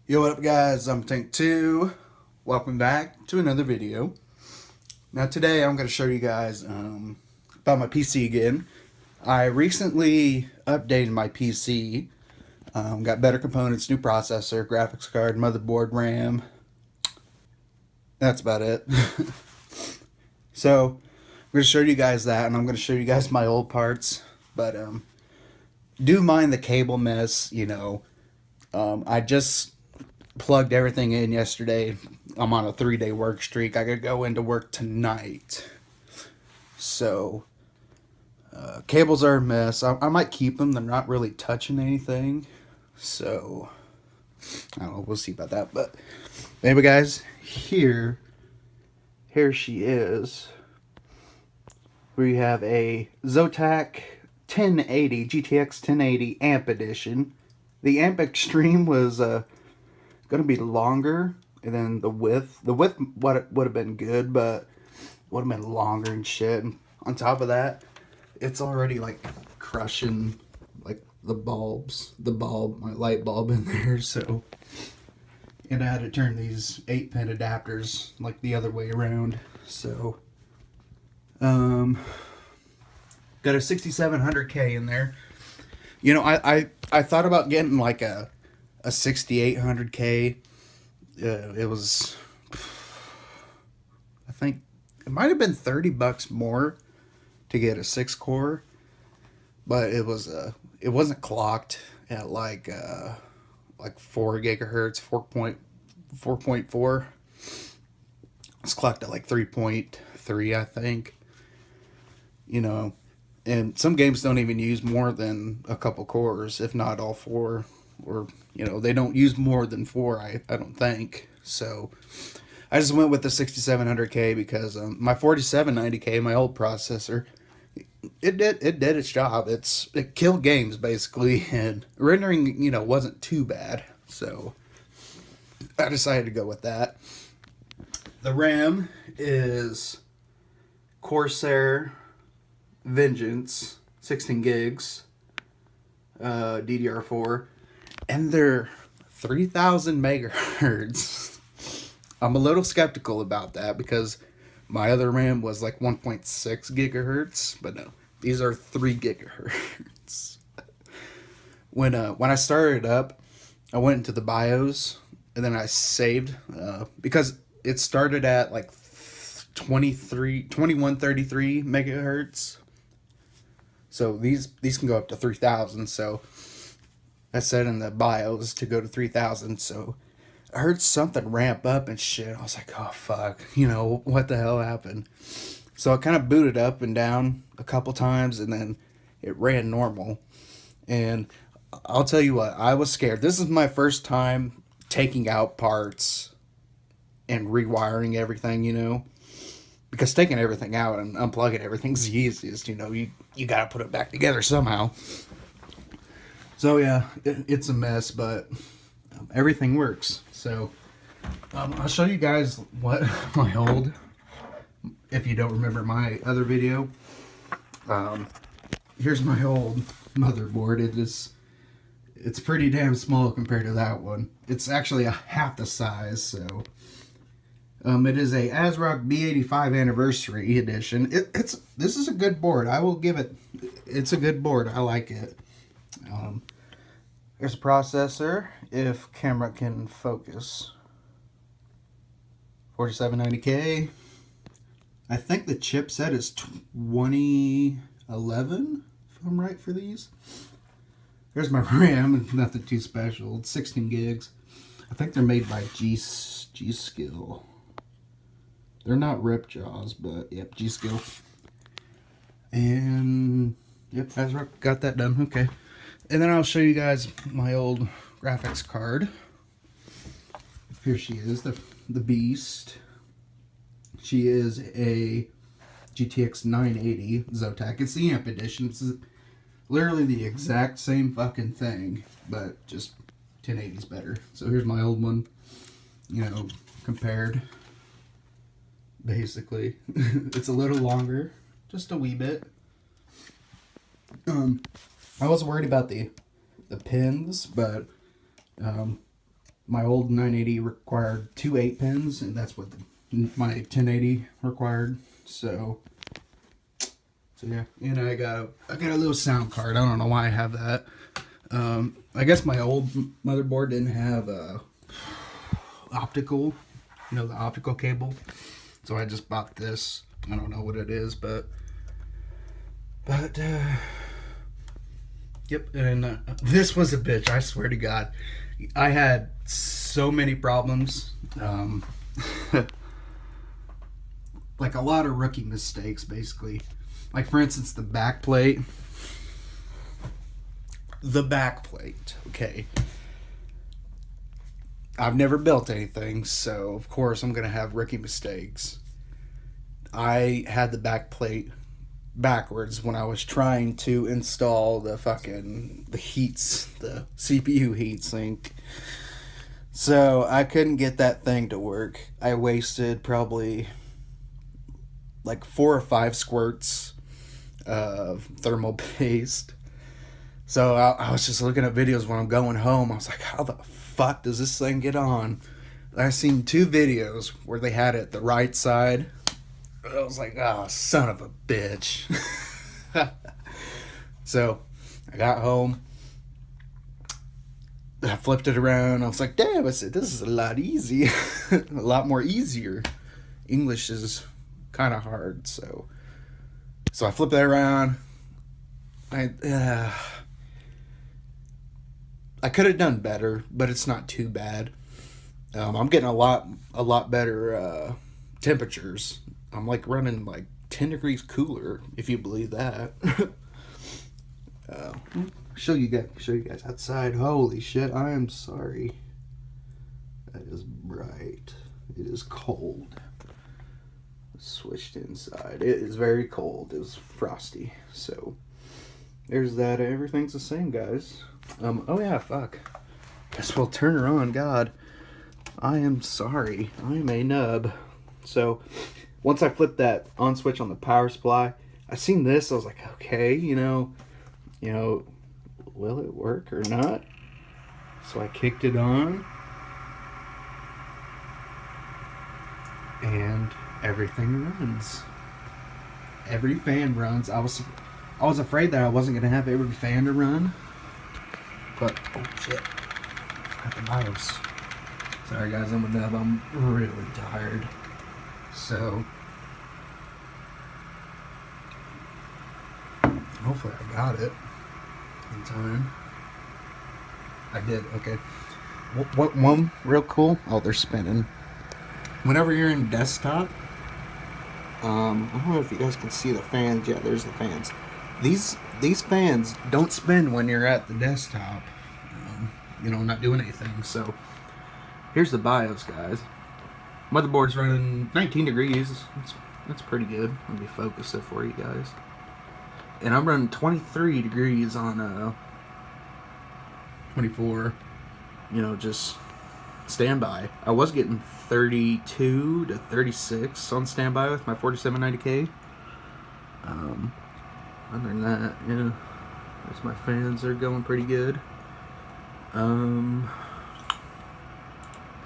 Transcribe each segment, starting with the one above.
Yo, what up guys, I'm Tank 2. Welcome back to another video. Now today I'm going to show you guys about my PC again. I recently updated my PC. Got better components, new processor, graphics card, motherboard, RAM. That's about it. So I'm going to show you guys that, and I'm going to show you guys my old parts. But do mind the cable mess, you know. I just plugged everything in yesterday. I'm on a 3-day work streak. I could go into work tonight. So, cables are a mess. I might keep them. They're not really touching anything. So, I don't know. We'll see about that. But, anyway, guys, here she is. We have a Zotac 1080, GTX 1080 Amp Edition. The Amp Extreme was going to be longer, and then the width would have been good, but would have been longer and shit. And on top of that, it's already like crushing like my light bulb in there. So, and I had to turn these 8-pin adapters like the other way around. So, got a 6700K in there. You know, I thought about getting like a 6800K. It was, I think it might have been $30 more to get a 6-core, but it wasn't clocked at like 4 gigahertz, 4.4. It's clocked at like 3.3, I think. You know, and some games don't even use more than a couple cores, if not all 4. Or, you know, they don't use more than 4, I don't think. So, I just went with the 6700K because my 4790K, my old processor, it did its job. It killed games, basically, and rendering, you know, wasn't too bad. So, I decided to go with that. The RAM is Corsair Vengeance, 16 gigs, DDR4, and they're 3000 megahertz. I'm a little skeptical about that because my other RAM was like 1.6 gigahertz, but no, these are 3 gigahertz. When I started it up, I went into the BIOS and then I saved because it started at like 2133 megahertz. So these can go up to 3000. So I set in the BIOS to go to 3000. So I heard something ramp up and shit. I was like, oh fuck, you know, what the hell happened? So I kind of booted up and down a couple times, and then it ran normal. And I'll tell you what, I was scared. This is my first time taking out parts and rewiring everything, you know. Because taking everything out and unplugging everything's the easiest, you know. You gotta put it back together somehow. So yeah, it's a mess, but everything works. So I'll show you guys what my old, if you don't remember my other video, here's my old motherboard. It's pretty damn small compared to that one. It's actually a half the size, so. It is a ASRock B85 Anniversary Edition. This is a good board. I will give it. It's a good board. I like it. There's a processor. If camera can focus. 4790K. I think the chipset is 2011. If I'm right for these. There's my RAM. Nothing too special. It's 16 gigs. I think they're made by G-Skill. They're not Ripjaws, but yep, G-Skill. And yep, got that done. Okay. And then I'll show you guys my old graphics card. Here she is, the beast. She is a GTX 980 Zotac. It's the Amp Edition. It's literally the exact same fucking thing, but just 1080's better. So here's my old one, you know, compared. Basically, it's a little longer, just a wee bit. I was worried about the pins, but my old 980 required 2 8-pins, and that's what my 1080 required. So yeah, and I got a little sound card. I don't know why I have that. I guess my old motherboard didn't have optical, the optical cable. So I just bought this. I don't know what it is, but yep. And this was a bitch. I swear to God, I had so many problems. Like a lot of rookie mistakes, basically. Like for instance, the back plate. Okay. I've never built anything, so of course I'm gonna have rookie mistakes. I had the back plate backwards when I was trying to install the CPU heatsink. So I couldn't get that thing to work. I wasted probably like 4 or 5 squirts of thermal paste. So I was just looking at videos when I'm going home. I was like, how the fuck does this thing get on? I seen 2 videos where they had it the right side. I was like, oh, son of a bitch. So I got home. I flipped it around. I was like, damn, I said, this is a lot easier. A lot more easier. English is kind of hard, so I flipped that around. I could have done better, but it's not too bad. I'm getting a lot better temperatures. I'm like running like 10 degrees cooler, if you believe that. Show you guys outside. Holy shit! I am sorry. That is bright. It is cold. Switched inside. It is very cold. It was frosty. So there's that. Everything's the same, guys. Oh yeah, fuck. Guess we'll turn her on. God, I am sorry. I am a nub. So once I flipped that on switch on the power supply, I seen this. I was like, okay, will it work or not? So I kicked it on, and everything runs. Every fan runs. I was afraid that I wasn't gonna have every fan to run, but oh shit, got the BIOS. Sorry guys, I'm a nub. I'm really tired. So hopefully I got it in time. I did. Okay. What one real cool? Oh, they're spinning. Whenever you're in desktop, I don't know if you guys can see the fans. Yeah, there's the fans. These fans don't spin when you're at the desktop. Not doing anything. So here's the BIOS, guys. Motherboard's running 19 degrees. That's pretty good. Let me focus it for you guys. And I'm running 23 degrees on 24. Just standby. I was getting 32 to 36 on standby with my 4790K. Other than that, yeah, there's my fans. They're going pretty good. Let's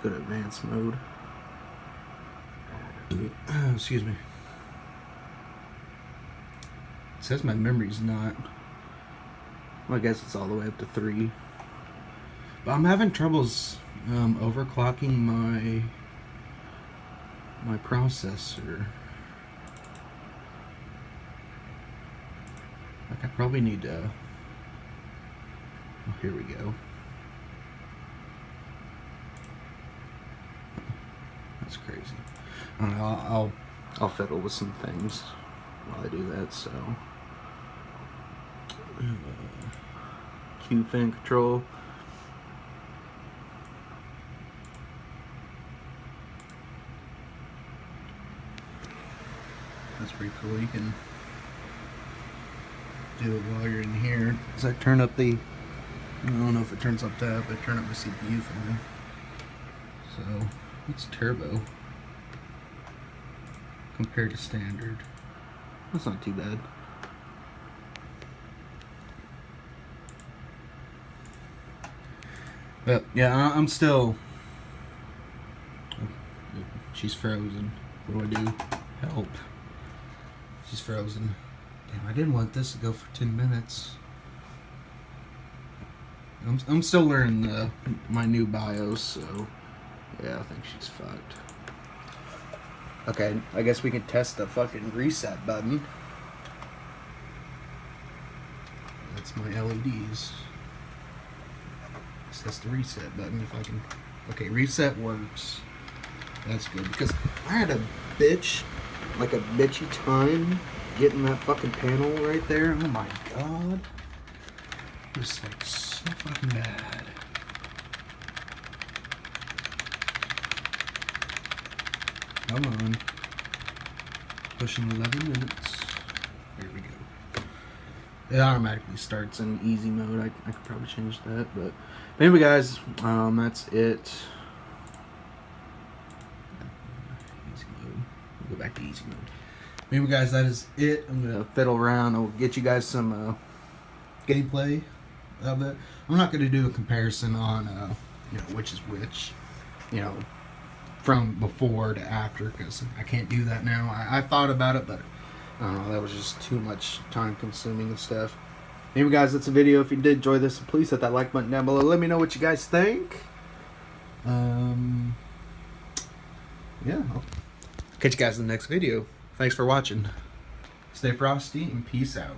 go to advanced mode. Excuse me. It says my memory's not. Well, I guess it's all the way up to 3. But I'm having troubles overclocking my processor. Like I probably need to. Oh, here we go. That's crazy. I don't know. I'll fiddle with some things while I do that. So Q fan control. That's pretty cool. You can do it while you're in here. As I turn up I don't know if it turns up that, but I turn up the CPU fan. So it's turbo compared to standard. That's not too bad. But yeah, I'm still She's frozen. What do I do? Help. She's frozen. Damn, I didn't want this to go for 10 minutes. I'm still learning my new BIOS, so yeah, I think she's fucked. Okay, I guess we can test the fucking reset button. That's my LEDs. So that's the reset button. If I can, okay, reset works. That's good because I had a bitchy time getting that fucking panel right there. Oh my god, it was like so fucking bad. Come on, pushing 11 minutes. There we go. It automatically starts in easy mode. I could probably change that, but anyway, guys, that's it. Easy mode. We'll go back to easy mode. Anyway, guys, that is it. I'm gonna fiddle around. I'll get you guys some gameplay of it. I'm not gonna do a comparison on you know, which is which, you know, from before to after, because I can't do that now. I thought about it, but I don't know, that was just too much time consuming and stuff. Anyway, guys, that's a video. If you did enjoy this, please hit that like button down below. Let me know what you guys think. Yeah, I'll catch you guys in the next video. Thanks for watching. Stay frosty and peace out.